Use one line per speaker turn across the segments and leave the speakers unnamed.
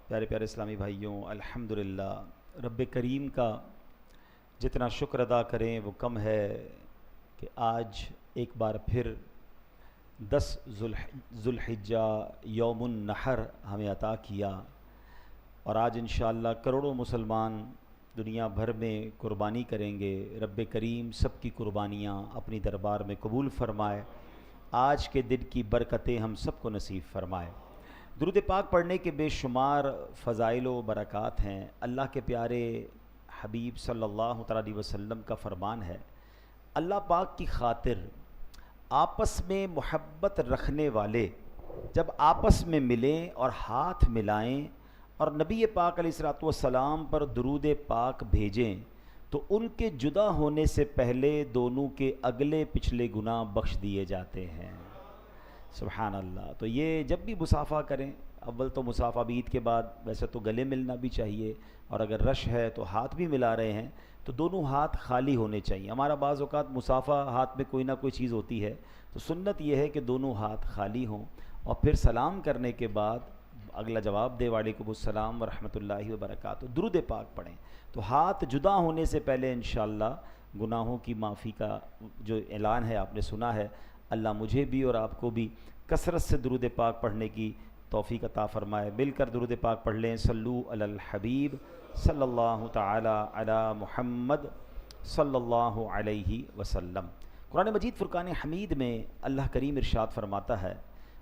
پیارے پیارے اسلامی بھائیوں، الحمدللہ رب کریم کا جتنا شکر ادا کریں وہ کم ہے کہ آج ایک بار پھر 10 ذوالحجہ یوم النحر ہمیں عطا کیا، اور آج انشاءاللہ کروڑوں مسلمان دنیا بھر میں قربانی کریں گے۔ رب کریم سب کی قربانیاں اپنی دربار میں قبول فرمائے، آج کے دن کی برکتیں ہم سب کو نصیب فرمائے۔ درود پاک پڑھنے کے بے شمار فضائل و برکات ہیں۔ اللہ کے پیارے حبیب صلی اللہ علیہ وسلم کا فرمان ہے، اللہ پاک کی خاطر آپس میں محبت رکھنے والے جب آپس میں ملیں اور ہاتھ ملائیں اور نبی پاک علیہ الصلوۃ والسلام پر درود پاک بھیجیں تو ان کے جدا ہونے سے پہلے دونوں کے اگلے پچھلے گناہ بخش دیے جاتے ہیں۔ سبحان اللہ۔ تو یہ جب بھی مصافحہ کریں، اول تو مصافحہ بھی عید کے بعد ویسے تو گلے ملنا بھی چاہیے، اور اگر رش ہے تو ہاتھ بھی ملا رہے ہیں تو دونوں ہاتھ خالی ہونے چاہیے۔ ہمارا بعض اوقات مصافحہ ہاتھ میں کوئی نہ کوئی چیز ہوتی ہے، تو سنت یہ ہے کہ دونوں ہاتھ خالی ہوں، اور پھر سلام کرنے کے بعد اگلا جواب دے وعلیکم السلام ورحمۃ اللہ وبرکاتہ، درود پاک پڑھیں۔ تو ہاتھ جدا ہونے سے پہلے انشاءاللہ گناہوں کی معافی کا جو اعلان ہے آپ نے سنا ہے۔ اللہ مجھے بھی اور آپ کو بھی کثرت سے درود پاک پڑھنے کی توفیق عطا فرمائے۔ مل کر درود پاک پڑھ لیں۔ صلو علی الحبیب صلی اللہ تعالی علی محمد صلی اللہ علیہ وسلم۔ قرآن مجید فرقان حمید میں اللہ کریم ارشاد فرماتا ہے،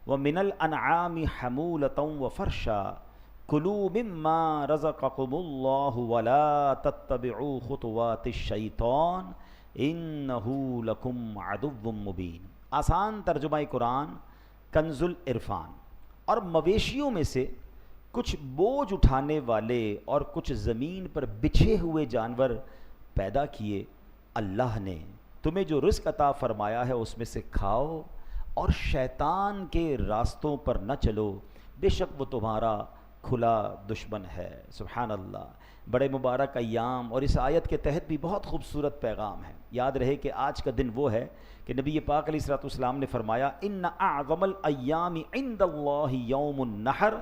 وَمِنَ الْأَنْعَامِ حَمُولَةً وَفَرْشًا كُلُوا مِمَّا رَزَقَكُمُ اللَّهُ وَلَا تَتَّبِعُوا خُطُوَاتِ الشَّيْطَانِ إِنَّهُ لَكُمْ عَدُوٌّ مُّبِينٌ۔ آسان ترجمہ قرآن کنز العرفان۔ اور مویشیوں میں سے کچھ بوجھ اٹھانے والے اور کچھ زمین پر بچھے ہوئے جانور پیدا کیے، اللہ نے تمہیں جو رزق عطا فرمایا ہے اس میں سے کھاؤ، اور شیطان کے راستوں پر نہ چلو، بے شک وہ تمہارا کھلا دشمن ہے۔ سبحان اللہ۔ بڑے مبارک ایام، اور اس آیت کے تحت بھی بہت خوبصورت پیغام ہے۔ یاد رہے کہ آج کا دن وہ ہے کہ نبی پاک علیہ الصلوۃ والسلام نے فرمایا، ان اعظم الایام عند اللہ یوم النحر،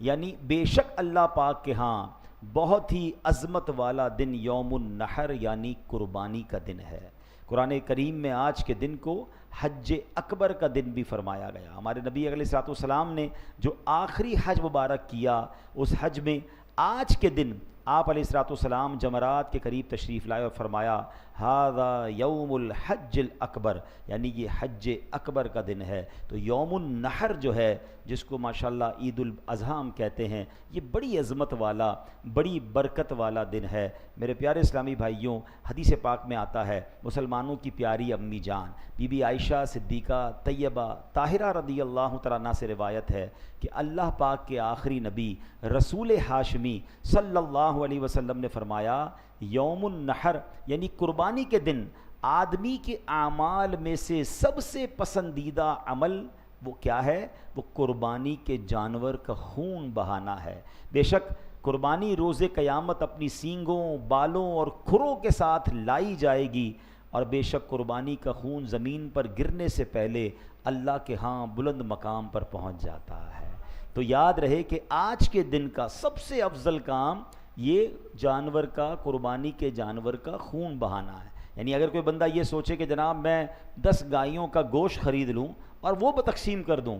یعنی بے شک اللہ پاک کے ہاں بہت ہی عظمت والا دن یوم النحر یعنی قربانی کا دن ہے۔ قرآن کریم میں آج کے دن کو حج اکبر کا دن بھی فرمایا گیا۔ ہمارے نبی علیہ الصلوۃ والسلام نے جو آخری حج مبارک کیا، اس حج میں آج کے دن آپ علیہ الصلوۃ والسلام جمرات کے قریب تشریف لائے اور فرمایا، ھذا یوم الحج الاکبر، یعنی یہ حج اکبر کا دن ہے۔ تو یوم النحر جو ہے، جس کو ماشاءاللہ عید الاضحیٰ ہم کہتے ہیں، یہ بڑی عظمت والا، بڑی برکت والا دن ہے۔ میرے پیارے اسلامی بھائیوں، حدیث پاک میں آتا ہے، مسلمانوں کی پیاری امی جان بی بی عائشہ صدیقہ طیبہ طاہرہ رضی اللہ تعالیٰ عنہا سے روایت ہے کہ اللہ پاک کے آخری نبی رسول ہاشمی صلی اللہ علیہ وسلم نے فرمایا، یوم النحر یعنی قربانی کے دن آدمی کے اعمال میں سے سب سے پسندیدہ عمل وہ کیا ہے؟ وہ قربانی کے جانور کا خون بہانا ہے۔ بے شک قربانی روز قیامت اپنی سینگوں، بالوں اور کھروں کے ساتھ لائی جائے گی، اور بے شک قربانی کا خون زمین پر گرنے سے پہلے اللہ کے ہاں بلند مقام پر پہنچ جاتا ہے۔ تو یاد رہے کہ آج کے دن کا سب سے افضل کام یہ جانور کا، قربانی کے جانور کا خون بہانا ہے۔ یعنی اگر کوئی بندہ یہ سوچے کہ جناب میں 10 گائیوں کا گوشت خرید لوں اور وہ تقسیم کر دوں،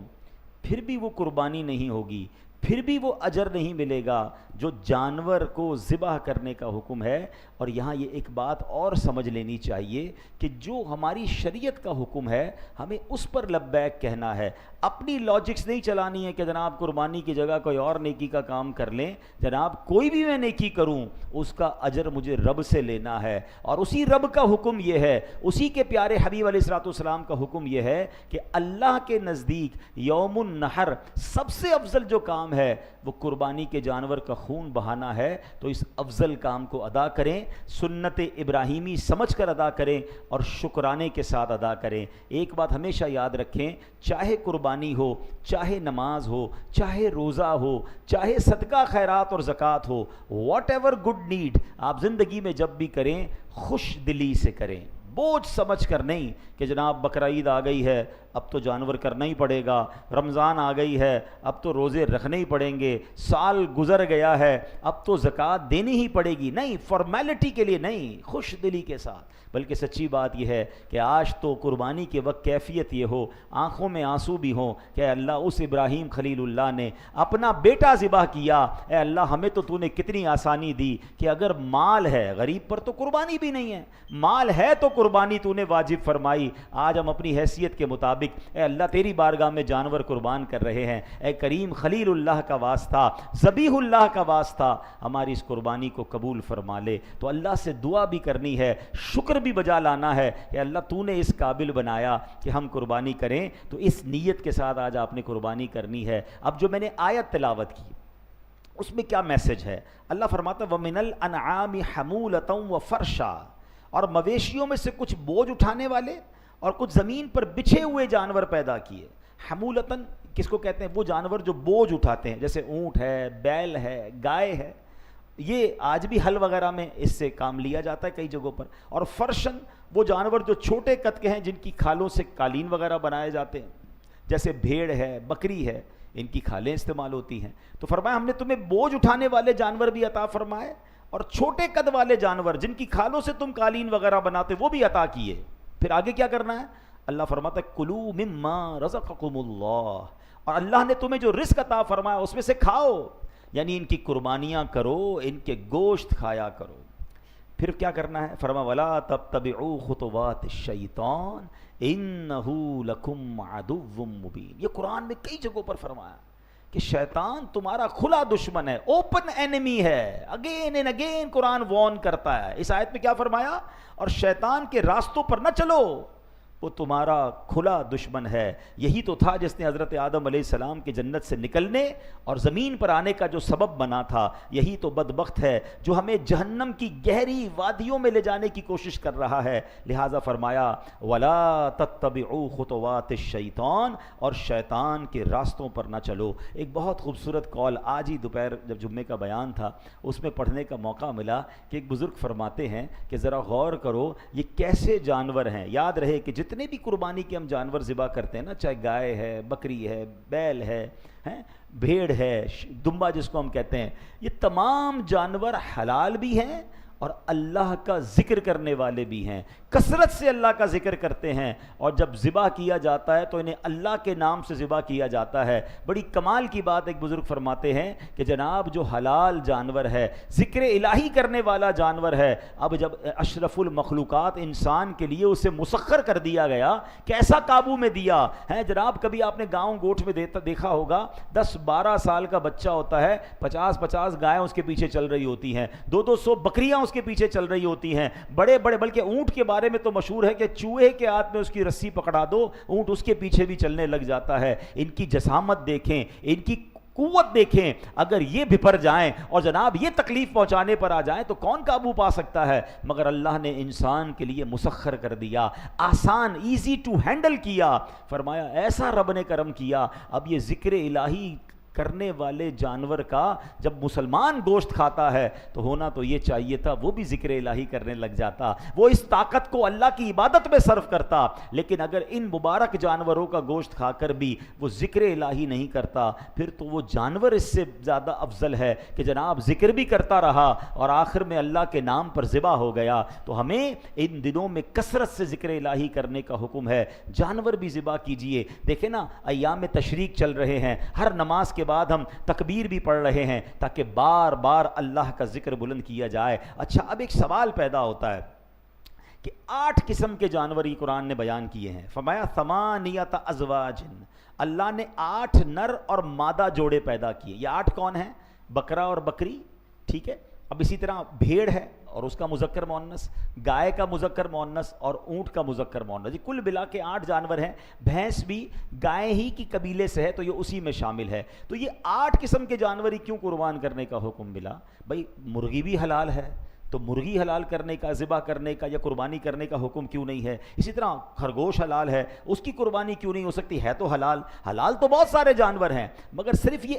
پھر بھی وہ قربانی نہیں ہوگی، پھر بھی وہ اجر نہیں ملے گا جو جانور کو ذبح کرنے کا حکم ہے۔ اور یہاں یہ ایک بات اور سمجھ لینی چاہیے کہ جو ہماری شریعت کا حکم ہے ہمیں اس پر لبیک کہنا ہے، اپنی لاجکس نہیں چلانی ہے کہ جناب قربانی کی جگہ کوئی اور نیکی کا کام کر لیں۔ جناب کوئی بھی میں نیکی کروں اس کا اجر مجھے رب سے لینا ہے، اور اسی رب کا حکم یہ ہے، اسی کے پیارے حبیب علیہ الصلوۃ والسلام کا حکم یہ ہے کہ اللہ کے نزدیک یوم النحر سب سے افضل جو کام ہے وہ قربانی کے جانور کا خون بہانا ہے۔ تو اس افضل کام کو ادا کریں، سنت ابراہیمی سمجھ کر ادا کریں، اور شکرانے کے ساتھ ادا کریں۔ ایک بات ہمیشہ یاد رکھیں، چاہے قربانی ہو، چاہے نماز ہو، چاہے روزہ ہو، چاہے صدقہ خیرات اور زکوٰۃ ہو، واٹ ایور گڈ نیڈ آپ زندگی میں جب بھی کریں خوش دلی سے کریں، بوجھ سمجھ کر نہیں کہ جناب بقرہ عید آ گئی ہے اب تو جانور کرنا ہی پڑے گا، رمضان آ گئی ہے اب تو روزے رکھنے ہی پڑیں گے، سال گزر گیا ہے اب تو زکوٰۃ دینی ہی پڑے گی، نہیں، فارمیلٹی کے لیے نہیں، خوش دلی کے ساتھ۔ بلکہ سچی بات یہ ہے کہ آج تو قربانی کے وقت کیفیت یہ ہو، آنکھوں میں آنسو بھی ہوں کہ اللہ اس ابراہیم خلیل اللہ نے اپنا بیٹا ذبح کیا، اے اللہ ہمیں تو نے کتنی آسانی دی کہ اگر مال ہے، غریب پر تو قربانی بھی نہیں ہے، مال ہے تو قربانی تو نے واجب فرمائی، آج ہم اپنی حیثیت کے مطابق اے اللہ تیری بارگاہ میں جانور قربان کر رہے ہیں، اے کریم خلیل اللہ کا واسطہ، ذبیح اللہ کا واسطہ ہماری اس قربانی کو قبول فرما لے۔ تو اللہ سے دعا بھی کرنی ہے، شکر بھی بجا لانا ہے کہ اللہ تو نے اس قابل بنایا کہ ہم قربانی کریں، تو اس نیت کے ساتھ آج آپ نے قربانی کرنی ہے۔ اب جو میں نے آیت تلاوت کی اس میں کیا میسج ہے؟ اللہ فرماتا ہے وَمِنَ الْأَنْعَامِ حَمُولَةً وَفَرْشًا، اور مویشیوں میں سے کچھ بوجھ اٹھانے والے اور کچھ زمین پر بچھے ہوئے جانور پیدا کیے۔ حمولتاً کس کو کہتے ہیں؟ وہ جانور جو بوجھ اٹھاتے ہیں، جیسے اونٹ ہے، بیل ہے، گائے ہے، یہ آج بھی حل وغیرہ میں اس سے کام لیا جاتا ہے کئی جگہوں پر۔ اور فرشن وہ جانور جو چھوٹے قد کے ہیں جن کی کھالوں سے قالین وغیرہ بنائے جاتے ہیں، جیسے بھیڑ ہے، بکری ہے، ان کی کھالیں استعمال ہوتی ہیں۔ تو فرمایا ہم نے تمہیں بوجھ اٹھانے والے جانور بھی عطا فرمائے اور چھوٹے قد والے جانور جن کی کھالوں سے تم قالین وغیرہ بناتے وہ بھی عطا کیے۔ پھر آگے کیا کرنا ہے؟ اللہ فرماتا ہے کلوا مما رزقکم اللہ، اور اللہ نے تمہیں جو رزق عطا فرمایا اس میں سے کھاؤ، یعنی ان کی قربانیاں کرو، ان کے گوشت کھایا کرو۔ پھر کیا کرنا ہے؟ فرما ولا تتبعوا خطوات الشیطان انہ لکم عدو مبین۔ یہ قرآن میں کئی جگہوں پر فرمایا کہ شیطان تمہارا کھلا دشمن ہے، اوپن اینمی ہے۔ Again and again Quran warn کرتا ہے۔ اس آیت میں کیا فرمایا؟ اور شیطان کے راستوں پر نہ چلو، وہ تمہارا کھلا دشمن ہے۔ یہی تو تھا جس نے حضرت آدم علیہ السلام کے جنت سے نکلنے اور زمین پر آنے کا جو سبب بنا تھا۔ یہی تو بدبخت ہے جو ہمیں جہنم کی گہری وادیوں میں لے جانے کی کوشش کر رہا ہے۔ لہٰذا فرمایا وَلَا تَتَّبِعُوا خُطُوَاتِ الشَّيْطَانِ، اور شیطان کے راستوں پر نہ چلو۔ ایک بہت خوبصورت قول آج ہی دوپہر جب جمعے کا بیان تھا اس میں پڑھنے کا موقع ملا کہ ایک بزرگ فرماتے ہیں کہ ذرا غور کرو یہ کیسے جانور ہیں۔ یاد رہے کہ جتنے بھی قربانی کے ہم جانور ذبح کرتے ہیں نا، چاہے گائے ہے، بکری ہے، بیل ہے، بھیڑ ہے، دمبا جس کو ہم کہتے ہیں، یہ تمام جانور حلال بھی ہیں اور اللہ کا ذکر کرنے والے بھی ہیں، کثرت سے اللہ کا ذکر کرتے ہیں، اور جب ذبح کیا جاتا ہے تو انہیں اللہ کے نام سے ذبح کیا جاتا ہے۔ بڑی کمال کی بات ایک بزرگ فرماتے ہیں کہ جناب جو حلال جانور ہے، ذکر الہی کرنے والا جانور ہے، اب جب اشرف المخلوقات انسان کے لیے اسے مسخر کر دیا گیا، کیسا قابو میں دیا ہے جناب۔ کبھی آپ نے گاؤں گوٹھ میں دیکھا ہوگا 10-12 سال کا بچہ ہوتا ہے، 50-50 گائیں اس کے پیچھے چل رہی ہوتی ہیں، 200-200 بکریاں اس کے پیچھے چل رہی ہوتی ہیں، بڑے بڑے، بلکہ اونٹ کے بارے میں تو مشہور ہے کہ چوہے کے ہاتھ میں اس کی رسی پکڑا دو، اونٹ اس کے پیچھے بھی چلنے لگ جاتا ہے۔ ان کی جسامت دیکھیں، ان کی قوت دیکھیں، اگر یہ بھپر جائیں اور جناب یہ تکلیف پہنچانے پر آ جائیں تو کون قابو پا سکتا ہے؟ مگر اللہ نے انسان کے لیے مسخر کر دیا، آسان، ایزی ٹو ہینڈل کیا۔ فرمایا ایسا رب نے کرم کیا، اب یہ ذکر الہی کرنے والے جانور کا جب مسلمان گوشت کھاتا ہے تو ہونا تو یہ چاہیے تھا وہ بھی ذکر الہی کرنے لگ جاتا، وہ اس طاقت کو اللہ کی عبادت میں صرف کرتا۔ لیکن اگر ان مبارک جانوروں کا گوشت کھا کر بھی وہ ذکر الہی نہیں کرتا، پھر تو وہ جانور اس سے زیادہ افضل ہے کہ جناب ذکر بھی کرتا رہا اور آخر میں اللہ کے نام پر ذبح ہو گیا۔ تو ہمیں ان دنوں میں کثرت سے ذکر الہی کرنے کا حکم ہے، جانور بھی ذبح کیجئے۔ دیکھیں نا ایام تشریق چل رہے ہیں، ہر نماز کے بعد ہم تکبیر بھی پڑھ رہے ہیں تاکہ بار بار اللہ کا ذکر بلند کیا جائے۔ اچھا اب ایک سوال پیدا ہوتا ہے کہ 8 قسم کے جانور ہی قرآن نے بیان کیے ہیں۔ فرمایا ثمانیۃ ازواج، اللہ نے 8 نر اور مادہ جوڑے پیدا کیے۔ یہ 8 کون ہیں؟ بکرا اور بکری، ٹھیک ہے۔ اب اسی طرح بھیڑ ہے اور اس کا مذکر مؤنث، گائے کا مذکر مؤنث اور اونٹ کا مذکر مؤنث، یہ کل ملا کے 8 جانور ہیں۔ بھینس بھی گائے ہی کی قبیلے سے ہے تو یہ اسی میں شامل ہے۔ تو یہ 8 قسم کے جانور ہی کیوں قربان کرنے کا حکم ملا؟ بھائی مرغی بھی حلال ہے تو مرغی حلال کرنے کا، ذبح کرنے کا یا قربانی کرنے کا حکم کیوں نہیں ہے؟ اسی طرح خرگوش حلال ہے، اس کی قربانی کیوں نہیں ہو سکتی؟ ہے تو حلال۔ حلال تو بہت سارے جانور ہیں مگر صرف یہ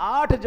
8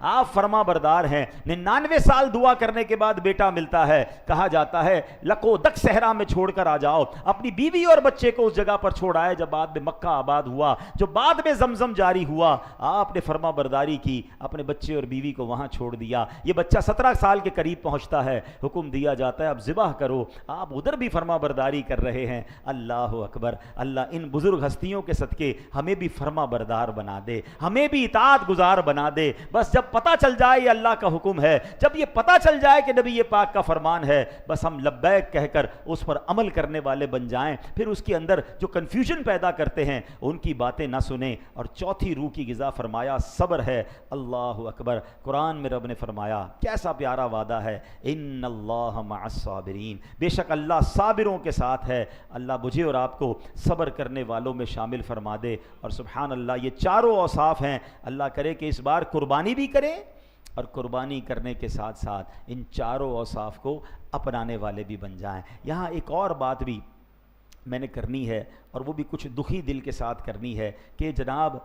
آپ فرما بردار ہیں. 99 سال دعا کرنے کے بعد بیٹا ملتا ہے, کہا جاتا ہے لکو دک صحرا میں چھوڑ کر آ جاؤ. اپنی بیوی اور بچے کو اس جگہ پر چھوڑ آئے جب بعد میں مکہ آباد ہوا, جو بعد میں زمزم جاری ہوا. آپ نے فرما برداری کی, اپنے بچے اور بیوی کو وہاں چھوڑ دیا. یہ بچہ 17 سال کے قریب پہنچتا ہے, حکم دیا جاتا ہے اب ذبح کرو. آپ ادھر بھی فرما برداری کر رہے ہیں. اللہ اکبر. اللہ ان بزرگ ہستیوں کے صدقے ہمیں بھی فرما بردار بنا دے, ہمیں بھی اطاعت گزار بنا دے. بس جب پتہ چل جائے یہ اللہ کا حکم ہے, جب یہ پتہ چل جائے کہ نبی پاک کا فرمان ہے, بس ہم لبیک کہہ کر اس پر عمل کرنے والے بن جائیں. پھر اس کے اندر جو کنفیوژن پیدا کرتے ہیں ان کی باتیں نہ سنیں. اور چوتھی روح کی غذا فرمایا صبر ہے. اللہ اکبر. قرآن میں رب نے فرمایا, کیسا پیارا وعدہ ہے, ان اللہ مع الصابرین, بے شک اللہ صابروں کے ساتھ ہے. اللہ مجھے اور آپ کو صبر کرنے والوں میں شامل فرما دے. اور سبحان اللہ, یہ چاروں اوصاف ہیں. اللہ کرے کہ اس بار قربانی بھی کریں اور قربانی کرنے کے ساتھ ساتھ ان چاروں اوصاف کو اپنانے والے بھی بن جائیں. یہاں ایک اور بات بھی میں نے کرنی ہے, اور وہ بھی کچھ دکھی دل کے ساتھ کرنی ہے, کہ جناب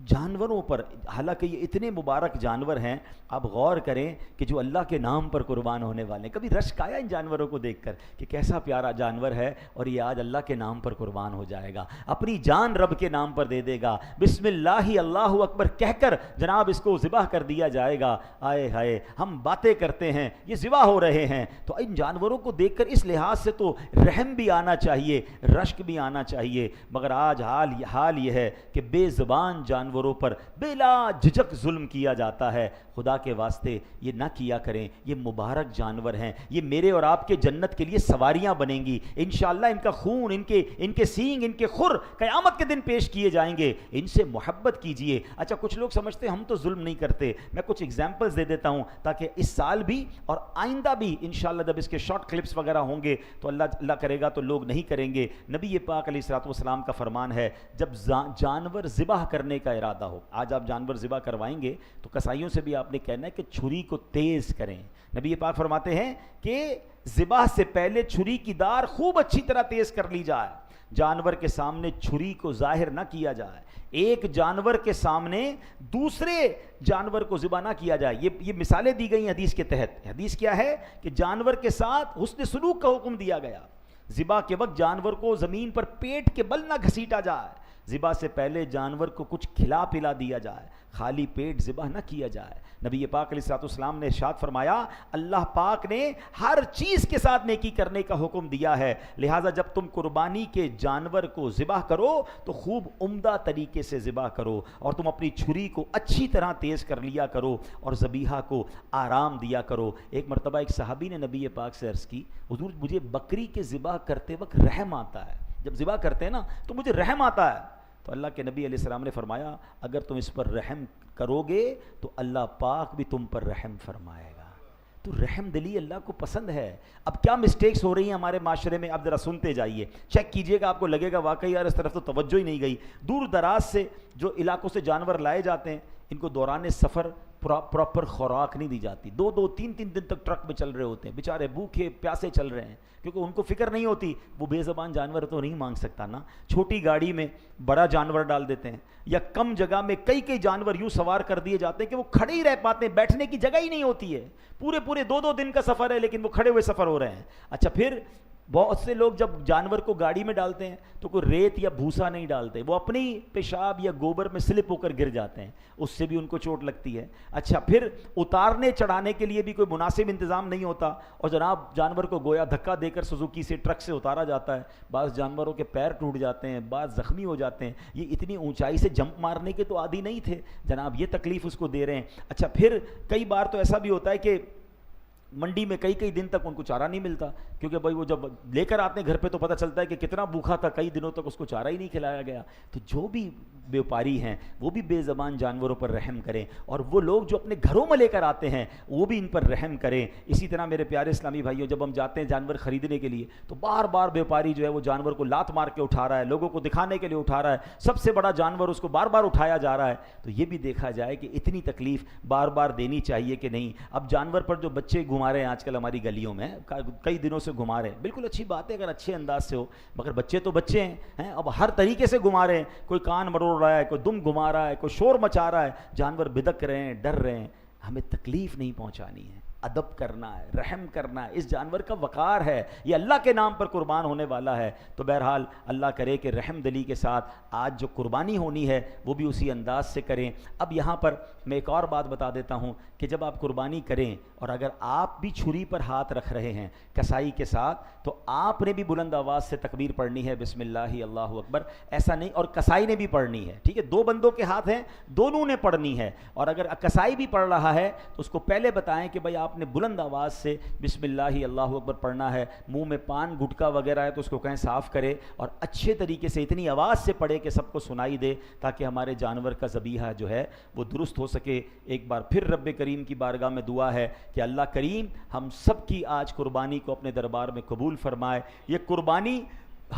جانوروں پر, حالانکہ یہ اتنے مبارک جانور ہیں, آپ غور کریں کہ جو اللہ کے نام پر قربان ہونے والے ہیں. کبھی رشک آیا ان جانوروں کو دیکھ کر کہ کیسا پیارا جانور ہے, اور یہ آج اللہ کے نام پر قربان ہو جائے گا, اپنی جان رب کے نام پر دے دے گا, بسم اللہ اللہ اکبر کہہ کر جناب اس کو ذبح کر دیا جائے گا. آئے ہائے, ہم باتیں کرتے ہیں, یہ ذبح ہو رہے ہیں. تو ان جانوروں کو دیکھ کر اس لحاظ سے تو رحم بھی آنا چاہیے, رشک بھی آنا چاہیے. مگر آج حال یہ ہے کہ بے زبان جانوروں پر بلا جھجک ظلم کیا جاتا ہے. خدا کے واسطے یہ نہ کیا کریں. یہ مبارک جانور ہیں, یہ میرے اور آپ کے جنت کے لیے سواریاں بنیں گی انشاءاللہ. ان کا خون, ان کے سینگ, ان کے خر قیامت کے دن پیش کیے جائیں گے. ان سے محبت کیجئے. اچھا, کچھ لوگ سمجھتے ہیں ہم تو ظلم نہیں کرتے. میں کچھ ایگزامپلز دے دیتا ہوں تاکہ اس سال بھی اور آئندہ بھی انشاءاللہ جب اس کے شارٹ کلپس وغیرہ ہوں گے تو اللہ کرے گا تو لوگ نہیں کریں گے. نبی پاک علیہ الصلوۃ والسلام کا فرمان ہے, جب جانور ذبح کرنے کا ارادہ ہو, آج آپ جانور ذبح کروائیں گے تو کسائیوں سے بھی آپ نے کہنا ہے کہ چھری کو تیز کریں. نبی پاک فرماتے ہیں کہ ذبح سے پہلے چھری کی دار خوب اچھی طرح تیز کر لی جائے. جانور کے سامنے چھری کو ظاہر نہ کیا جائے, ایک جانور کے سامنے دوسرے جانور کو ذبح نہ کیا جائے. یہ مثالیں دی گئی حدیث کے تحت. حدیث کیا ہے کہ جانور کے ساتھ حسن سلوک کا حکم دیا گیا. ذبح کے وقت جانور کو زمین پر پیٹ کے بل نہ گھسیٹا جائے. ذبح سے پہلے جانور کو کچھ کھلا پلا دیا جائے, خالی پیٹ ذبح نہ کیا جائے. نبی پاک علیہ الصلوۃ والسلام نے ارشاد فرمایا, اللہ پاک نے ہر چیز کے ساتھ نیکی کرنے کا حکم دیا ہے, لہٰذا جب تم قربانی کے جانور کو ذبح کرو تو خوب عمدہ طریقے سے ذبح کرو, اور تم اپنی چھری کو اچھی طرح تیز کر لیا کرو, اور ذبیحہ کو آرام دیا کرو. ایک مرتبہ ایک صحابی نے نبی پاک سے عرض کی, حضور مجھے بکری کے ذبح کرتے وقت رحم آتا ہے, جب ذبح کرتے ہیں نا تو مجھے رحم آتا ہے. تو اللہ کے نبی علیہ السلام نے فرمایا, اگر تم اس پر رحم کرو گے تو اللہ پاک بھی تم پر رحم فرمائے گا. تو رحم دلی اللہ کو پسند ہے. اب کیا مسٹیکس ہو رہی ہیں ہمارے معاشرے میں, اب ذرا سنتے جائیے, چیک کیجئے گا, آپ کو لگے گا واقعی یار اس طرف تو توجہ ہی نہیں گئی. دور دراز سے جو علاقوں سے جانور لائے جاتے ہیں, ان کو دوران سفر پراپر خوراک نہیں دی جاتی. 2-3 دن تک ٹرک میں چل رہے ہوتے ہیں, بیچارے بھوکے پیاسے چل رہے ہیں, کیونکہ ان کو فکر نہیں ہوتی. وہ بے زبان جانور تو نہیں مانگ سکتا نا. چھوٹی گاڑی میں بڑا جانور ڈال دیتے ہیں, یا کم جگہ میں کئی جانور یوں سوار کر دیے جاتے ہیں کہ وہ کھڑے ہی رہ پاتے ہیں, بیٹھنے کی جگہ ہی نہیں ہوتی ہے. پورے 2 دن کا سفر ہے لیکن وہ کھڑے ہوئے سفر ہو رہے ہیں. اچھا, پھر بہت سے لوگ جب جانور کو گاڑی میں ڈالتے ہیں تو کوئی ریت یا بھوسا نہیں ڈالتے, وہ اپنی پیشاب یا گوبر میں سلپ ہو کر گر جاتے ہیں, اس سے بھی ان کو چوٹ لگتی ہے. اچھا, پھر اتارنے چڑھانے کے لیے بھی کوئی مناسب انتظام نہیں ہوتا, اور جناب جانور کو گویا دھکا دے کر سوزوکی سے ٹرک سے اتارا جاتا ہے. بعض جانوروں کے پیر ٹوٹ جاتے ہیں, بعض زخمی ہو جاتے ہیں. یہ اتنی اونچائی سے جمپ مارنے کے تو عادی نہیں تھے جناب, یہ تکلیف اس کو دے رہے ہیں. اچھا, پھر کئی بار تو ایسا بھی ہوتا ہے کہ منڈی میں کئی دن تک ان کو چارہ نہیں ملتا, کیونکہ بھائی وہ جب لے کر آتے ہیں گھر پہ تو پتہ چلتا ہے کہ کتنا بھوکھا تھا, کئی دنوں تک اس کو چارہ ہی نہیں کھلایا گیا. تو جو بھی بیوپاری ہیں وہ بھی بے زبان جانوروں پر رحم کریں, اور وہ لوگ جو اپنے گھروں میں لے کر آتے ہیں وہ بھی ان پر رحم کریں. اسی طرح میرے پیارے اسلامی بھائیوں, جب ہم جاتے ہیں جانور خریدنے کے لیے تو بار بیوپاری جو ہے وہ جانور کو لات مار کے اٹھا رہا ہے, لوگوں کو دکھانے کے لیے اٹھا رہا ہے, سب سے بڑا جانور اس کو بار اٹھایا جا رہا ہے. تو یہ بھی دیکھا جائے کہ اتنی تکلیف بار دینی چاہیے کہ نہیں. اب جانور پر جو بچے گھما رہے ہیں آج کل ہماری گلیوں میں, کئی دنوں سے گھما رہے ہیں, بالکل اچھی بات ہے اگر اچھے انداز سے ہو, مگر بچے تو بچے ہیں, اب ہر طریقے سے گھما رہے ہیں. کوئی کان مروڑ دوڑ رہا ہے, کوئی دم گھما رہا ہے, کوئی شور مچا رہا ہے, جانور بدک رہے ہیں, ڈر رہے ہیں, ہمیں تکلیف نہیں پہنچانی ہے, ادب کرنا ہے, رحم کرنا ہے. اس جانور کا وقار ہے, یہ اللہ کے نام پر قربان ہونے والا ہے. تو بہرحال اللہ کرے کہ رحم دلی کے ساتھ آج جو قربانی ہونی ہے وہ بھی اسی انداز سے کریں. اب یہاں پر میں ایک اور بات بتا دیتا ہوں کہ جب آپ قربانی کریں اور اگر آپ بھی چھری پر ہاتھ رکھ رہے ہیں کسائی کے ساتھ, تو آپ نے بھی بلند آواز سے تکبیر پڑھنی ہے, بسم اللہ اللہ اکبر. ایسا نہیں, اور کسائی نے بھی پڑھنی ہے, ٹھیک ہے, دو بندوں کے ہاتھ ہیں, دونوں نے پڑھنی ہے. اور اگر کسائی بھی پڑھ رہا ہے تو اس کو پہلے بتائیں کہ بھائی آپ نے بلند آواز سے بسم اللہ اللہ اکبر پڑھنا ہے. منہ میں پان گٹکا وغیرہ ہے تو اس کو کہیں صاف کرے, اور اچھے طریقے سے اتنی آواز سے پڑھے کہ سب کو سنائی دے, تاکہ ہمارے جانور کا ذبیحہ جو ہے وہ درست ہو سکے. ایک بار پھر رب کریم کی بارگاہ میں دعا ہے کہ اللہ کریم ہم سب کی آج قربانی کو اپنے دربار میں قبول فرمائے. یہ قربانی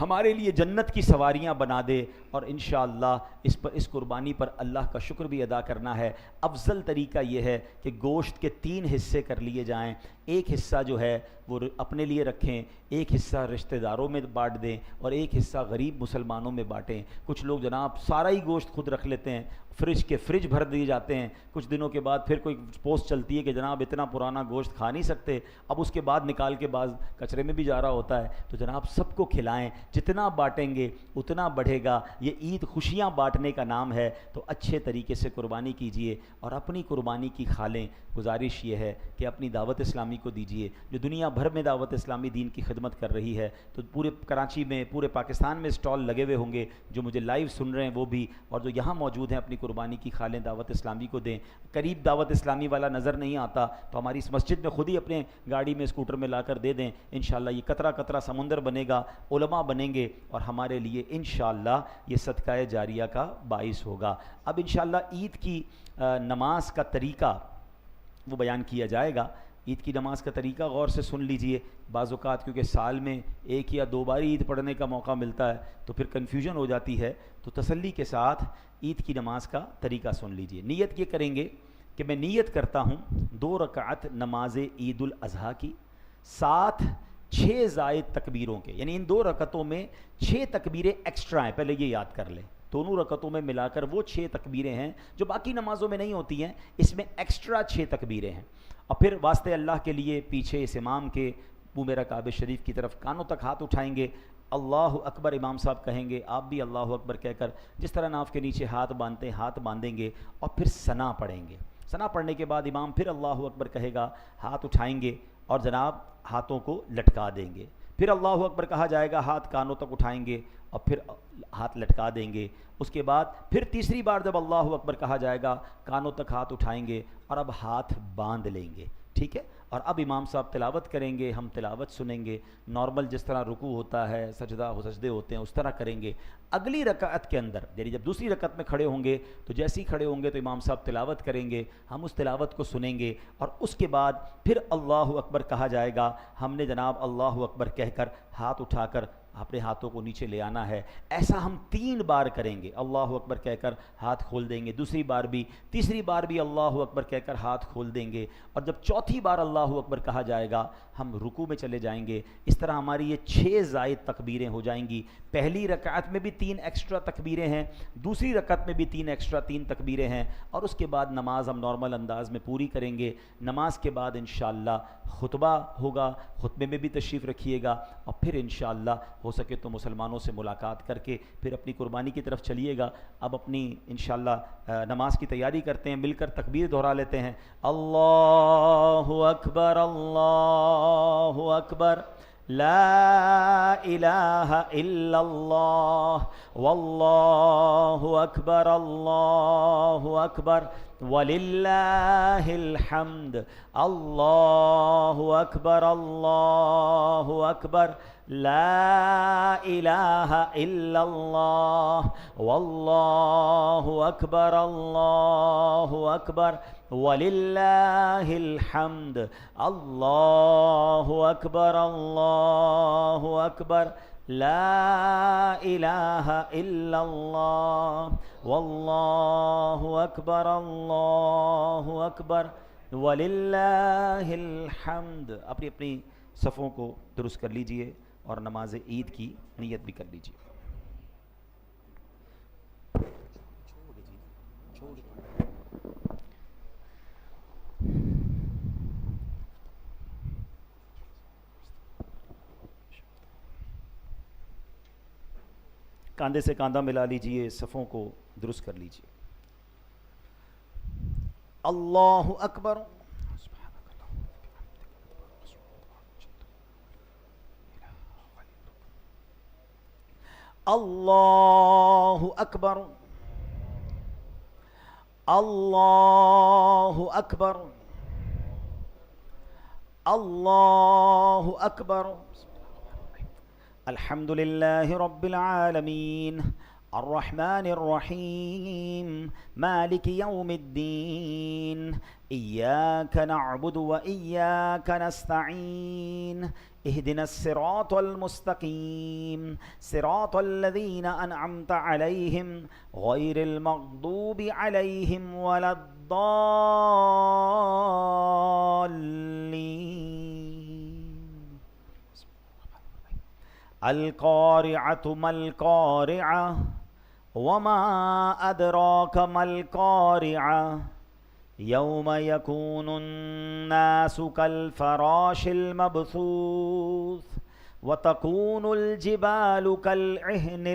ہمارے لیے جنت کی سواریاں بنا دے, اور انشاءاللہ اس قربانی پر اللہ کا شکر بھی ادا کرنا ہے. افضل طریقہ یہ ہے کہ گوشت کے 3 حصے کر لیے جائیں. ایک حصہ جو ہے وہ اپنے لیے رکھیں, ایک حصہ رشتہ داروں میں بانٹ دیں, اور ایک حصہ غریب مسلمانوں میں بانٹیں. کچھ لوگ جناب سارا ہی گوشت خود رکھ لیتے ہیں, فریج بھر دیے جاتے ہیں. کچھ دنوں کے بعد پھر کوئی پوسٹ چلتی ہے کہ جناب اتنا پرانا گوشت کھا نہیں سکتے, اب اس کے بعد نکال کے بعض کچرے میں بھی جا رہا ہوتا ہے. تو جناب سب کو کھلائیں, جتنا بانٹیں گے اتنا بڑھے گا. یہ عید خوشیاں بانٹنے کا نام ہے, تو اچھے طریقے سے قربانی کیجئے اور اپنی قربانی کی کھا لیں. گزارش یہ ہے کہ اپنی دعوت اسلامی کو دیجئے, جو دنیا بھر میں دعوت اسلامی دین کی خدمت کر رہی ہے. تو پورے کراچی میں, پورے پاکستان میں اسٹال لگے ہوئے ہوں گے, جو مجھے لائیو سن رہے ہیں وہ بھی, اور جو یہاں موجود ہیں اپنی قربانی کی کھا لیں, دعوت اسلامی کو دیں. قریب دعوت اسلامی والا نظر نہیں آتا تو ہماری اس مسجد میں خود ہی اپنے گاڑی میں اسکوٹر میں لا کر دے دیں. انشاءاللہ یہ قطرہ قطرہ سمندر بنے گا, علماء بنیں گے, اور ہمارے لیے انشاءاللہ یہ صدقہ جاریہ کا باعث ہوگا. اب انشاءاللہ عید کی نماز کا طریقہ وہ بیان کیا جائے گا. عید کی نماز کا طریقہ غور سے سن لیجئے. بعض اوقات کیونکہ سال میں 1 یا 2 بار عید پڑھنے کا موقع ملتا ہے تو پھر کنفیوژن ہو جاتی ہے, تو تسلی کے ساتھ عید کی نماز کا طریقہ سن لیجئے. نیت یہ کریں گے کہ میں نیت کرتا ہوں 2 رکعت نماز عید الاضحیٰ کی, ساتھ 6 زائد تکبیروں کے, یعنی ان 2 رکعتوں میں 6 تکبیریں ایکسٹرا ہیں. پہلے یہ یاد کر لیں, دونوں رکعتوں میں ملا کر وہ 6 تکبیریں ہیں جو باقی نمازوں میں نہیں ہوتی ہیں, اس میں ایکسٹرا 6 تکبیریں ہیں. اور پھر واسطے اللہ کے لیے پیچھے اس امام کے منہ میرا کعبہ شریف کی طرف کانوں تک ہاتھ اٹھائیں گے, اللہ اکبر امام صاحب کہیں گے, آپ بھی اللہ اکبر کہہ کر جس طرح ناف کے نیچے ہاتھ باندھتے ہیں ہاتھ باندھیں گے, اور پھر ثنا پڑھیں گے. ثنا پڑھنے کے بعد امام پھر اللہ اکبر کہے گا, ہاتھ اٹھائیں گے اور جناب ہاتھوں کو لٹکا دیں گے. پھر اللہ اکبر کہا جائے گا, ہاتھ کانوں تک اٹھائیں گے اور پھر ہاتھ لٹکا دیں گے. اس کے بعد پھر تیسری بار جب اللہ اکبر کہا جائے گا, کانوں تک ہاتھ اٹھائیں گے اور اب ہاتھ باندھ لیں گے, ٹھیک ہے. اور اب امام صاحب تلاوت کریں گے, ہم تلاوت سنیں گے, نارمل جس طرح رکوع ہوتا ہے, سجدے ہوتے ہیں اس طرح کریں گے. اگلی رکعت کے اندر, یعنی جب دوسری رکعت میں کھڑے ہوں گے تو جیسے ہی کھڑے ہوں گے تو امام صاحب تلاوت کریں گے, ہم اس تلاوت کو سنیں گے, اور اس کے بعد پھر اللہ اکبر کہا جائے گا. ہم نے جناب اللہ اکبر کہہ کر ہاتھ اٹھا کر اپنے ہاتھوں کو نیچے لے آنا ہے. ایسا ہم 3 بار کریں گے, اللہ اکبر کہہ کر ہاتھ کھول دیں گے, دوسری بار بھی, تیسری بار بھی اللہ اکبر کہہ کر ہاتھ کھول دیں گے, اور جب چوتھی بار اللہ اکبر کہا جائے گا ہم رکوع میں چلے جائیں گے. اس طرح ہماری یہ 6 زائد تکبیریں ہو جائیں گی. پہلی رکعت میں بھی 3 ایکسٹرا تکبیریں ہیں, دوسری رکعت میں بھی 3 ایکسٹرا 3 تکبیریں ہیں, اور اس کے بعد نماز ہم نارمل انداز میں پوری کریں گے. نماز کے بعد انشاءاللہ خطبہ ہوگا, خطبے میں بھی تشریف رکھیے گا, اور پھر انشاءاللہ ہو سکے تو مسلمانوں سے ملاقات کر کے پھر اپنی قربانی کی طرف چلیے گا. اب اپنی انشاءاللہ نماز کی تیاری کرتے ہیں, مل کر تکبیر دہرا لیتے ہیں. اللہ اکبر اللہ اکبر لا الہ الا اللہ واللہ اکبر اللہ اکبر وللہ الحمد. اللہ اکبر اللہ اکبر لا الہ الا اللہ واللہ اکبر اللہ اکبر وللہ الحمد. اللہ اکبر اللہ اکبر لا الہ الا اللہ واللہ اکبر اللہ اکبر وللہ الحمد. اپنی اپنی صفوں کو درست کر لیجئے اور نماز عید کی نیت بھی کر لیجئے. کاندھے سے کاندھا ملا لیجئے، صفوں کو درست کر لیجئے. اللہ اکبر. اللہ اکبر. اللہ اکبر. اللہ اکبر. الحمد للہ رب العالمین الرحمن الرحیم مالک یوم الدین ایاک نعبد و ایاک نستعین اهدنا الصراط المستقیم صراط الذین انعمت علیہم غیر المغضوب علیہم ولا الضالین. القارعة ما القارعة وما أدراك ما القارعة يوم يكون الناس كالفراش المبثوث وتكون الجبال كالعهن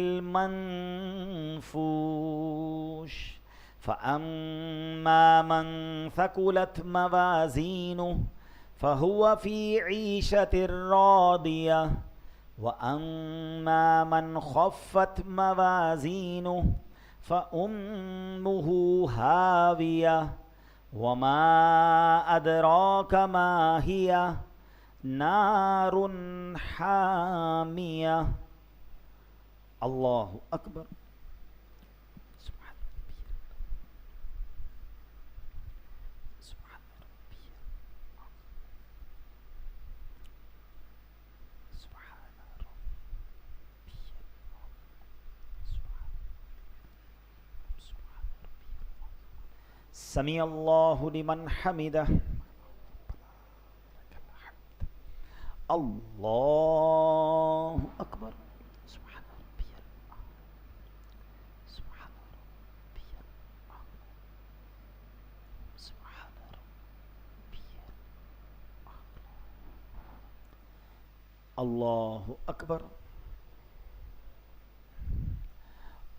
المنفوش فأما من ثقلت موازينه فهو في عيشة راضية وَأَمَّا مَنْ خَفَّتْ مَوَازِينُهُ فَأُمُّهُ هَاوِيَةٌ وَمَا أَدْرَاكَ مَا هِيَهْ نَارٌ حَامِيَةٌ. اللہ اکبر. سمیع اللہ لمن حمدہ. اللہ اکبر. اللہ اکبر.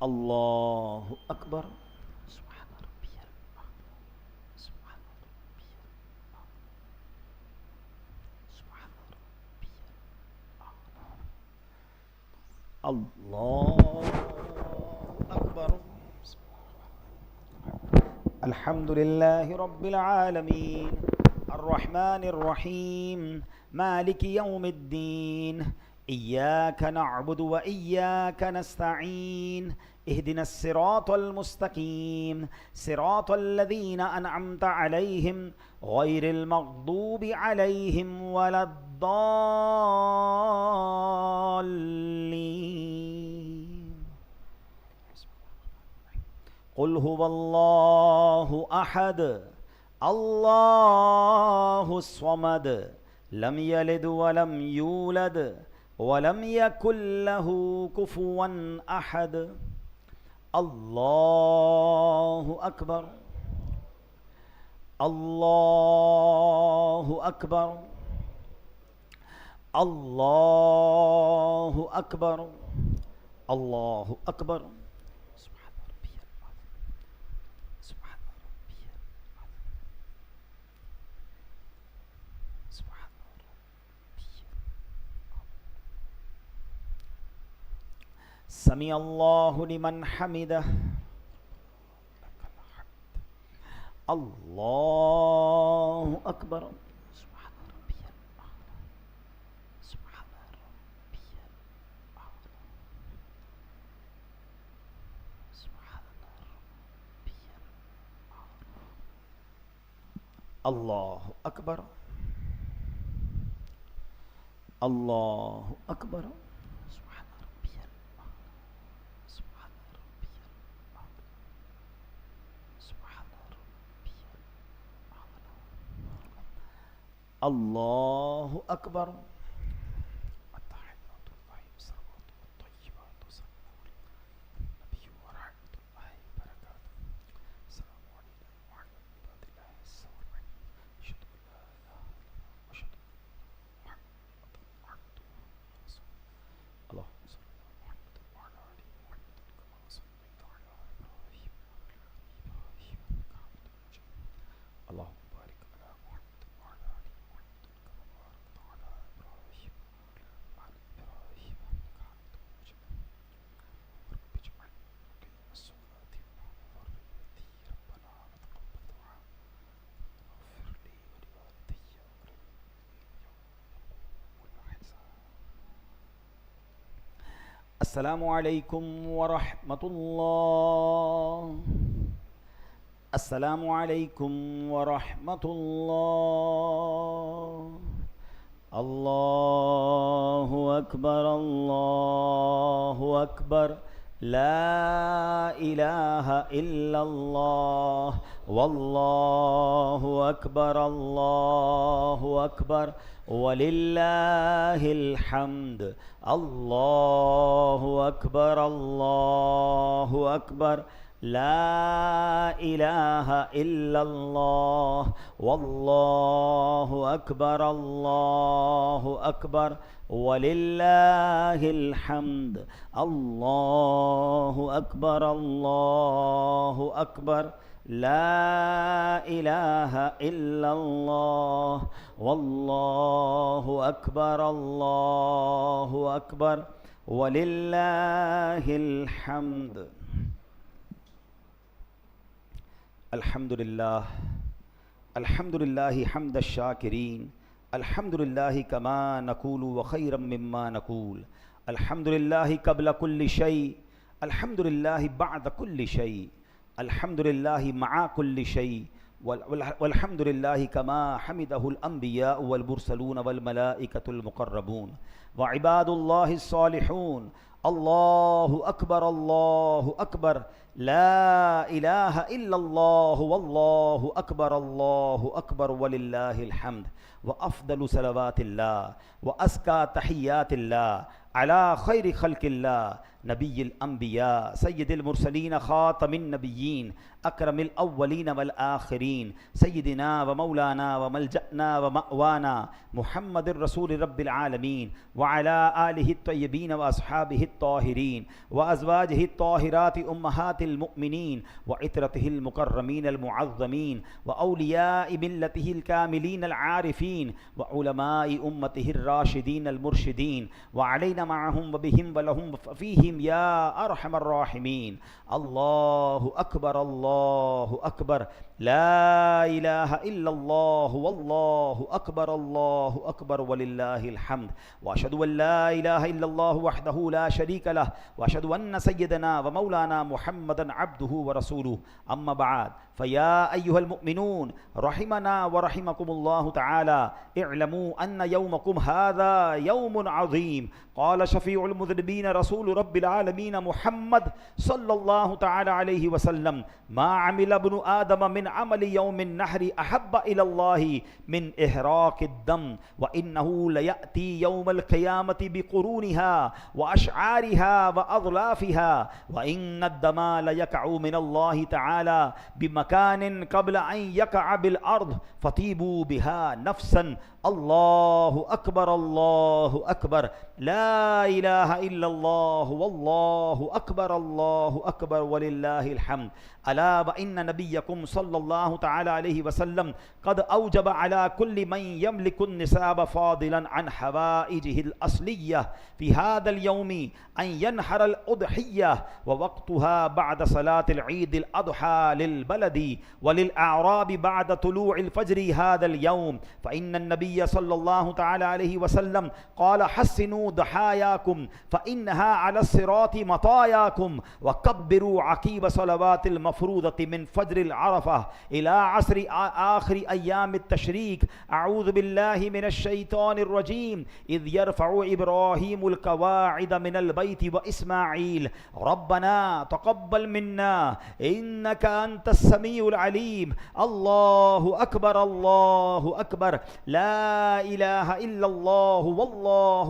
اللہ اکبر. اللہ اکبر. الحمد للہ رب العالمین الرحمن الرحیم مالک یوم الدین ایاک نعبد و ایاک نستعین اهدنا الصراط المستقیم صراط الذین انعمت علیہم غیر المغضوب علیہم ولا الضالین. قل هو اللہ احد اللہ الصمد لم یلد ولم یولد ولم یکن له کفوا احد. اللہ اکبر. اللہ اکبر. اللہ اکبر. اللہ اکبر. سمیع اللہ لمن حمدہ. اللہ اکبر. اللہ اکبر. اللہ اکبر. اللہ اکبر. السلام علیکم ورحمۃ اللہ، السلام علیکم ورحمۃ اللہ، اللہ اکبر اللہ اکبر، لا الہ الا اللہ واللہ اکبر اللہ اکبر وللہ الحمد، اللہ اکبر اللہ اکبر، لا الہ الا اللہ واللہ اکبر اللہ اکبر وللہ الحمد، اللہ اکبر اللہ اکبر، لا الہ الا اللہ واللہ اکبر اللہ اکبر وللہ الحمد۔ الحمدللہ الحمدللہ حمد الشاکرین، الحمدللہ کما نقول وخیرا مما نقول، الحمدللہ قبل کل شیء، الحمدللہ بعد کل شیء، الحمدللہ مع کل شیء، والحمدللہ کما حمدہ الانبیاء والمرسلون والملائکۃ المقربون وعباد اللہ الصالحون، اللہ اکبر اللہ اکبر، لا الہ الا اللہ واللہ اکبر وللہ الحمد، وافضل صلوات اللہ وازکى تحیات اللہ علی خیر خلق اللہ، نبی الانبیاء سید المرسلین خاتم النبیین اکرم الاولین والآخرین، سیدنا و مولانا و ملجأنا و مأوانا محمد الرسول رب العالمین، وعلى آلہ الطیبین و اصحابہ الطاہرین و ازواجہ الطاہرات امہات المؤمنین و عطرتہ المکرمین المعظمین و اولیاء ملتہ الکاملین العارفین و علماء امتہ الراشدین المرشدین وعلینا معهم وبهم ولهم فیہم یا ارحم الراحمین، اللہ اکبر اللہ اکبر، لا الہ الا اللہ واللہ اکبر وللہ الحمد، واشہد ان لا الہ الا اللہ وحدہ لا شریک لہ، واشہد ان سیدنا و مولانا محمدا عبدہ ورسولہ، اما بعد فیا ایہا المؤمنون رحمنا ورحمکم اللہ تعالی، اعلموا ان یومکم ھذا یوم عظیم، قال شفیع المذنبین رسول رب العالمین محمد صلی اللہ تعالی علیہ وسلم، ما عمل ابن آدم من عمل یوم النحر احب الى اللہ من احراق الدم، وانه لیأتی یوم القیامت بقرونها واشعارها واظلافها، وان الدم لیقع من اللہ تعالی بمکان قبل ان یقع بالارض فطیبوا بها نفسا، اللہ اکبر لا الہ الا اللہ واللہ اکبر وللہ الحمد، الا وان نبیکم صلی اللہ تعالی علیہ وسلم قد اوجب على كل من يملك النصاب فاضلا عن حوائجه الاصلیہ في هذا اليوم ان ينحر الاضحیہ، ووقتها بعد صلاة العید الاضحى للبلد وللاعراب بعد طلوع الفجر هذا اليوم، فان النبي صلی اللہ تعالی علیہ وسلم قال حسنوا ضحاياكم فانها على الصراط مطاياكم، وكبروا عقيب صلوات المفروضة من فجر العرفة الى عصر آخر ايام التشريق، اعوذ بالله من الشيطان الرجيم، اذ يرفع ابراهيم القواعد من البيت واسماعيل ربنا تقبل منا انك انت السميع العليم، الله اكبر لا الہ الا اللہ واللہ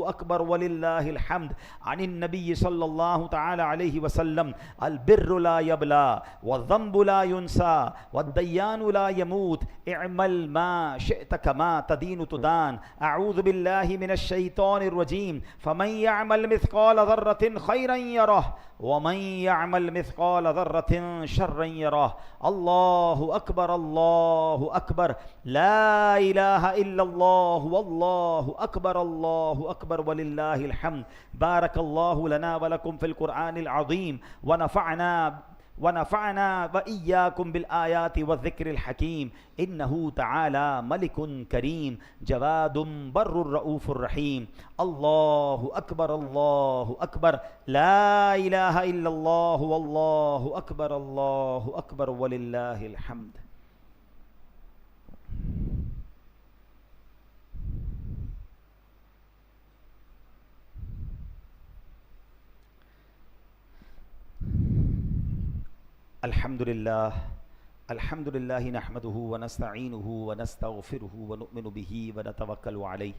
اکبر وللہ الحمد، عن النبی صلی اللہ تعالی علیہ وسلم، البر لا یبلا والذنب لا ینسا والدیان لا یموت، اعمل ما شئت کما تدین تدان، اعوذ باللہ من الشیطان الرجیم، فمن یعمل مثقال ذرة خیرا یرہ ومن یعمل مثقال ذرة شرا یرہ، اللہ اکبر لا الہ الا اللہ واللہ اکبر وللہ الحمد، بارک اللہ لنا ولکم فی القرآن العظیم ونفعنا ونفعنا وإياكم بالآيات والذكر الحكيم إنه تعالى ملك كريم جواد بر الرؤوف الرحيم. الله أكبر الله أكبر لا إله إلا الله والله أكبر الله أكبر ولله الحمد. الحمد لله نحمده ونستعينه ونستغفره ونؤمن به ونتوكل عليه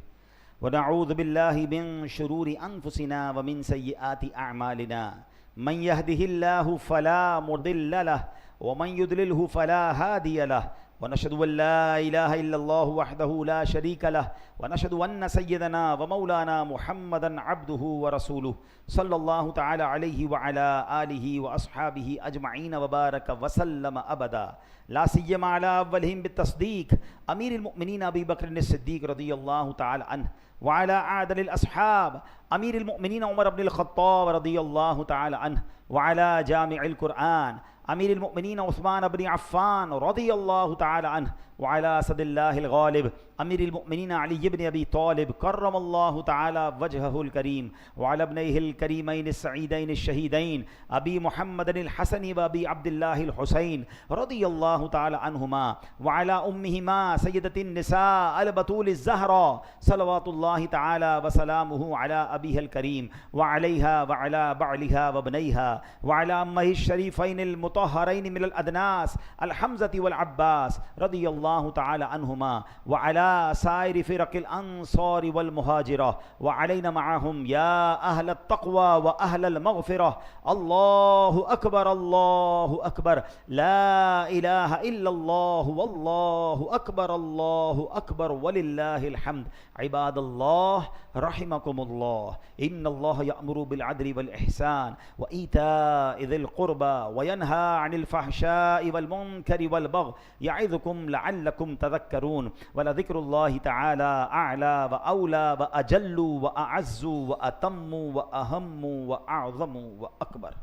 ونعوذ بالله من شرور أنفسنا ومن سيئات أعمالنا من يهده الله فلا مضل له ومن يضلله فلا هادي له ونشهد أن لا إله إلا الله وحده لا شريك له ونشهد أن سيدنا ومولانا محمدا عبده ورسوله صلى الله تعالى عليه وعلى آله وأصحابه أجمعين وبارك وسلم أبدا لا سيما على أولهم بالتصديق أمير المؤمنين أبي بكر الصديق رضي الله تعالى عنه وعلى أعدل الأصحاب أمير المؤمنين عمر بن الخطاب رضي الله تعالى عنه وعلى جامع القرآن أمير المؤمنين عثمان بن عفان رضي الله تعالى عنه وعلى أسد الله الغالب أمير المؤمنين علي بن أبي طالب كرم الله تعالى وجهه الكريم وعلى ابنيه الكريمين السعيدين الشهيدين أبي محمد الحسن وأبي عبد الله الحسين رضي الله تعالى عنهما وعلى أمهما سيدة النساء البتول الزهراء صلوات الله تعالى وسلامه على أبيها الكريم وعليها وعلى بعلها وابنيها وعلى أمه الشريفين المطهرين من الأدناس الحمزة والعباس رضي الله تعالى عنهما وعلى سائر فرق الأنصار والمهاجرة وعلينا معهم يا أهل التقوى وأهل المغفرة. الله أكبر الله أكبر لا إله إلا الله والله أكبر الله أكبر ولله الحمد. عباد الله رحمكم الله إن الله يأمر بالعدل والإحسان وإيتاء ذي القربى وينهى عن الفحشاء والمنكر والبغي يعظكم لعلكم تذكرون ولذكر الله تعالى أعلى وأولى وأجل وأعز وأتم وأهم وأعظم وأكبر.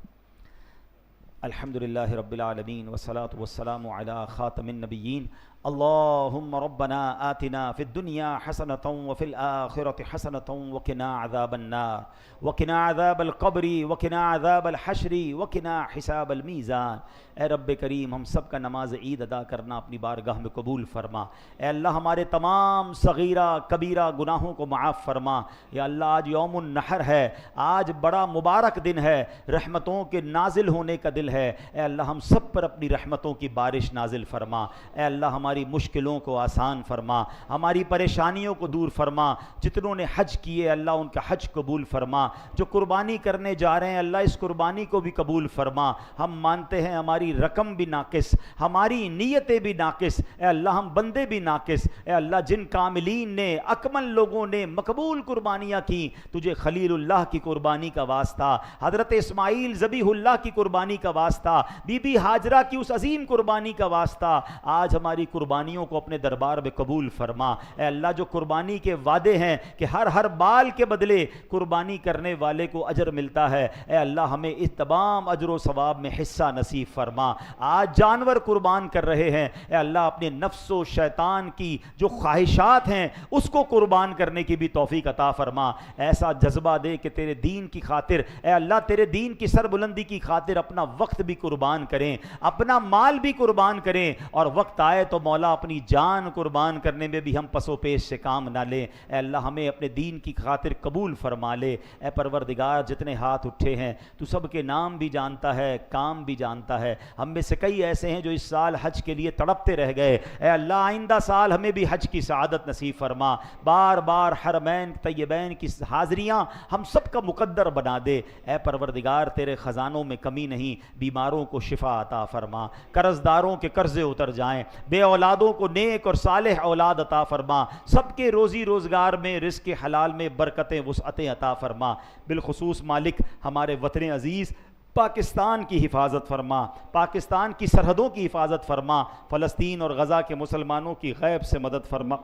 الحمد لله رب العالمين والصلاة والسلام على خاتم النبيين. اللهم ربنا آتنا في الدنيا حسنة وفي الآخرة حسنة وقنا عذاب النار وقنا عذاب القبر وقنا عذاب الحشر وقنا حساب الميزان. اے رب کریم ہم سب کا نماز عید ادا کرنا اپنی بارگاہ میں قبول فرما. اے اللہ ہمارے تمام صغیرہ کبیرہ گناہوں کو معاف فرما. یا اللہ آج یوم النحر ہے, آج بڑا مبارک دن ہے, رحمتوں کے نازل ہونے کا دل ہے. اے اللہ ہم سب پر اپنی رحمتوں کی بارش نازل فرما. اے اللہ ہماری مشکلوں کو آسان فرما, ہماری پریشانیوں کو دور فرما. جتنوں نے حج کیے اللہ ان کا حج قبول فرما. جو قربانی کرنے جا رہے ہیں اللہ اس قربانی کو بھی قبول فرما. ہم مانتے ہیں ہماری رقم بھی ناقص, ہماری نیتیں بھی ناقص. اے اللہ ہم بندے بھی ناقص. اے اللہ جن کاملین نے اکمل لوگوں نے مقبول قربانیاں کی, تجھے خلیل اللہ کی قربانی کا واسطہ, حضرت اسماعیل ذبیح اللہ کی قربانی کا واسطہ, بی بی ہاجرہ کی اس عظیم قربانی کا واسطہ آج ہماری قربانیوں کو اپنے دربار میں قبول فرما. اے اللہ جو قربانی کے وعدے ہیں کہ ہر بال کے بدلے قربانی کرنے والے کو اجر ملتا ہے, اے اللہ ہمیں اس تمام اجر و ثواب میں حصہ نصیب فرما. آج جانور قربان کر رہے ہیں, اے اللہ اپنے نفس و شیطان کی جو خواہشات ہیں اس کو قربان کرنے کی بھی توفیق عطا فرما. ایسا جذبہ دے کہ تیرے دین کی خاطر, اے اللہ تیرے دین کی سربلندی کی خاطر اپنا وقت بھی قربان کریں, اپنا مال بھی قربان کریں, اور وقت آئے تو مولا اپنی جان قربان کرنے میں بھی ہم پس و پیش سے کام نہ لیں. اے اللہ ہمیں اپنے دین کی خاطر قبول فرما لے. اے پروردگار جتنے ہاتھ اٹھے ہیں تو سب کے نام بھی جانتا ہے, کام بھی جانتا ہے. ہم میں سے کئی ایسے ہیں جو اس سال حج کے لیے تڑپتے رہ گئے. اے اللہ آئندہ سال ہمیں بھی حج کی سعادت نصیب فرما. بار بار حرمین طیبین کی حاضریاں ہم سب کا مقدر بنا دے. اے پروردگار تیرے خزانوں میں کمی نہیں, بیماروں کو شفا عطا فرما, قرض داروں کے قرضے اتر جائیں, بے اولادوں کو نیک اور صالح اولاد عطا فرما, سب کے روزی روزگار میں رزق حلال میں برکتیں وسعتیں عطا فرما. بالخصوص مالک ہمارے وطن عزیز پاکستان کی حفاظت فرما, پاکستان کی سرحدوں کی حفاظت فرما, فلسطین اور غزہ کے مسلمانوں کی غیب سے مدد فرما.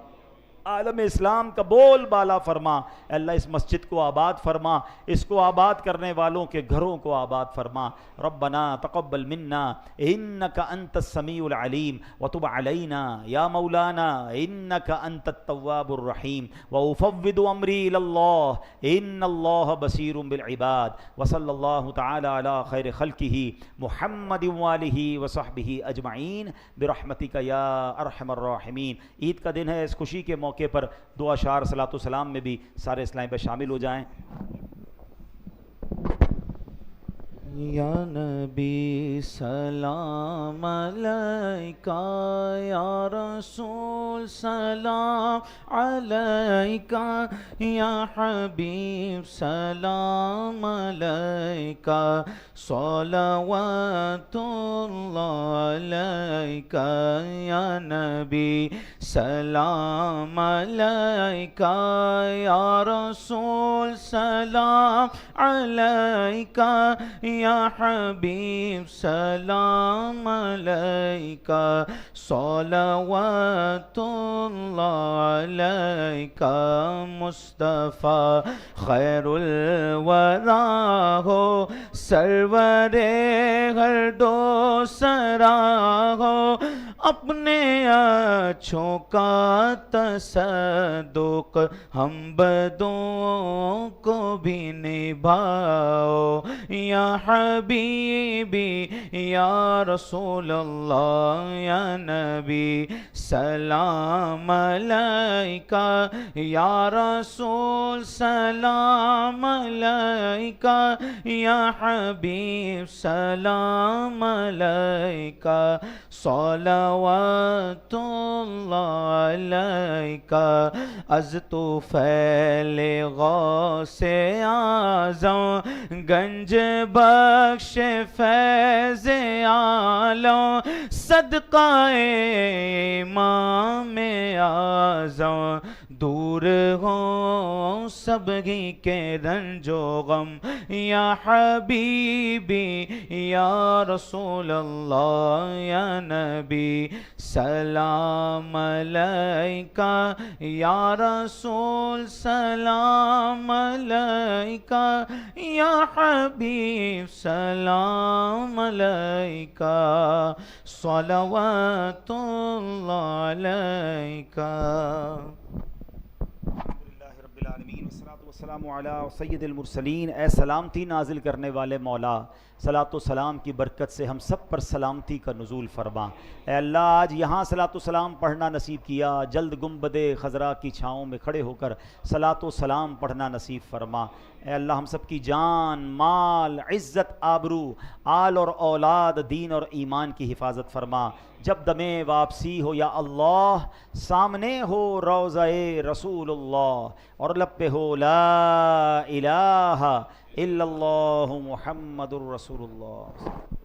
عالم اسلام کا بول بالا فرما. اے اللہ اس مسجد کو آباد فرما, اس کو آباد کرنے والوں کے گھروں کو آباد فرما. ربنا تقبل منا انک انت السمیع العلیم وتب علینا یا مولانا انک انت التواب الرحیم وافوض امری الی اللہ ان اللہ بصیر بالعباد. وصلی اللہ تعالی علی خیر خلقہ محمد والہ وصحبہ اجمعین برحمتک یا ارحم الراحمین. عید کا دن ہے, اس خوشی کے موقع پر دو اشعار صلاۃ و سلام میں بھی سارے اسلام پہ شامل ہو جائیں.
یا نبی سلام علیکہ, یا رسول سلام علیکہ, یا حبیب سلام علیکہ, صلوات اللہ علیکہ. یا نبی سلام علیکہ, یا رسول سلام علیکہ, یا حبیب سلام علیکہ, صلوات اللہ علیکہ. مصطفیٰ خیر الورا ہو, سرور ہر دو سرا ہو, اپنے اچھوں کا تصدق ہم بدوں کو بھی نبھاؤ. یا حبیبی یا رسول اللہ, یا نبی سلام علیکہ, یا رسول سلام علیکہ, یا حبیب سلام علیکہ, صلوات اللہ علیکہ. از طفیل غوث اعظم گنج بخش فیض عالم, صدقہ امام اعظم, دور ہوں سب ہی کے رنج و غم. یا حبیبی یا رسول اللہ, یا نبی سلام علیکہ, یا رسول سلام علیکہ, یا حبیب سلام علیکہ, صلوات اللہ علیکہ.
الحمدللہ رب العالمین والصلاۃ والسلام علی سید المرسلین. اے سلامتی نازل کرنے والے مولا, صلاۃ و سلام کی برکت سے ہم سب پر سلامتی کا نزول فرما. اے اللہ آج یہاں صلاۃ و سلام پڑھنا نصیب کیا, جلد گنبد خضرا کی چھاؤں میں کھڑے ہو کر صلاۃ و سلام پڑھنا نصیب فرما. اے اللہ ہم سب کی جان, مال, عزت, آبرو, آل اور اولاد, دین اور ایمان کی حفاظت فرما. جب دم واپسی ہو یا اللہ, سامنے ہو روضہ رسول اللہ, اور لب پہ ہو لا الہ الا اللہ محمد الرسول اللہ.